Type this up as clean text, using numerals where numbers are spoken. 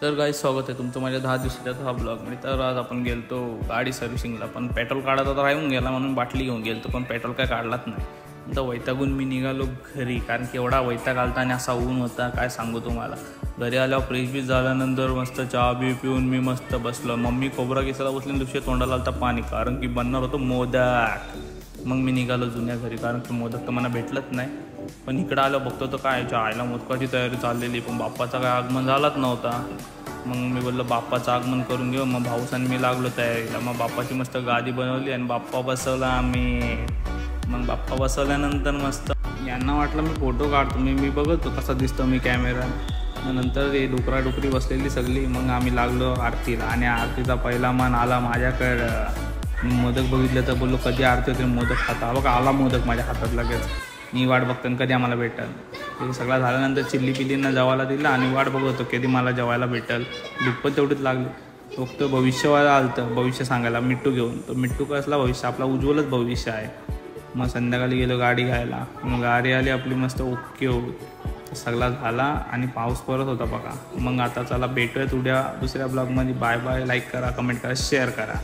तर गाईस, स्वागत आहे तुमचं माझ्या 10 दिवसाच्या हा ब्लॉगमध्ये। तर आज आपण गेलतो गाडी सर्व्हिसिंगला, पण पेट्रोल काढायचा तर राहून गेला म्हणून बाटली घेऊन गेलतो, पण पेट्रोल काय काढलाच नाही। तर वैतागून मी निघालो घरी, कारण की एवढा वैताग आलता आणि असा ऊन होता काय सांगू तुम्हाला। घरी आल्यावर फ्रेश बीस झाल्यानंतर मस्त चहा बी पिऊन मी मस्त बसलो। मम्मी खोबरा किसाला बसली, दुसऱ्या तोंडाला आलता पाणी, कारण की बनणार होतं मोदक। मग मी निघालो जुन्या घरी, कारण की मोदक तर मला भेटलंच नाही। पण इकडं आलं बघतो तर काय आईला मोदकाची तयारी चाललेली, पण बाप्पाचा काय आगमन झालाच नव्हता। मग मी बोललो बाप्पाचं आगमन करून घेऊ। मग भाऊस आणि मी लागलो तयारीला। मग बाप्पाची मस्त गादी बनवली आणि बाप्पा बसवला आम्ही। मग बाप्पा बसवल्यानंतर मस्त यांना वाटलं मी फोटो काढतो, मी बघतो कसा दिसतो मी कॅमेरा। मग नंतर हे डुकरी बसलेली सगळी। मग आम्ही लागलो आरतीला, आणि आरतीचा पहिला मान आला माझ्याकडं। मोदक बघितलं तर बोललो कधी आरती होते मोदक खाता। बघा आला मोदक माझ्या हातात लगेच। मी वाट बघतो कधी आम्हाला भेटेल। ते सगळं झाल्यानंतर चिल्ली पिल्लींना जेवायला दिलं आणि वाट बघतो कधी मला जेवायला भेटेल। भूक पण तेवढीच लागली। फक्त भविष्यवाला आलं भविष्य सांगायला मिट्टू घेऊन। तो मिट्टू कसला भविष्य, आपला उज्ज्वलच भविष्य आहे। मग संध्याकाळी गेलो गाडी घ्यायला, मग गाडी आली आपली मस्त ओके होत सगळा झाला आणि पाऊस पडत होता बघा। मग आता चला भेटूयात उद्या दुसऱ्या ब्लॉगमध्ये। बाय बाय, लाईक करा, कमेंट करा, शेअर करा।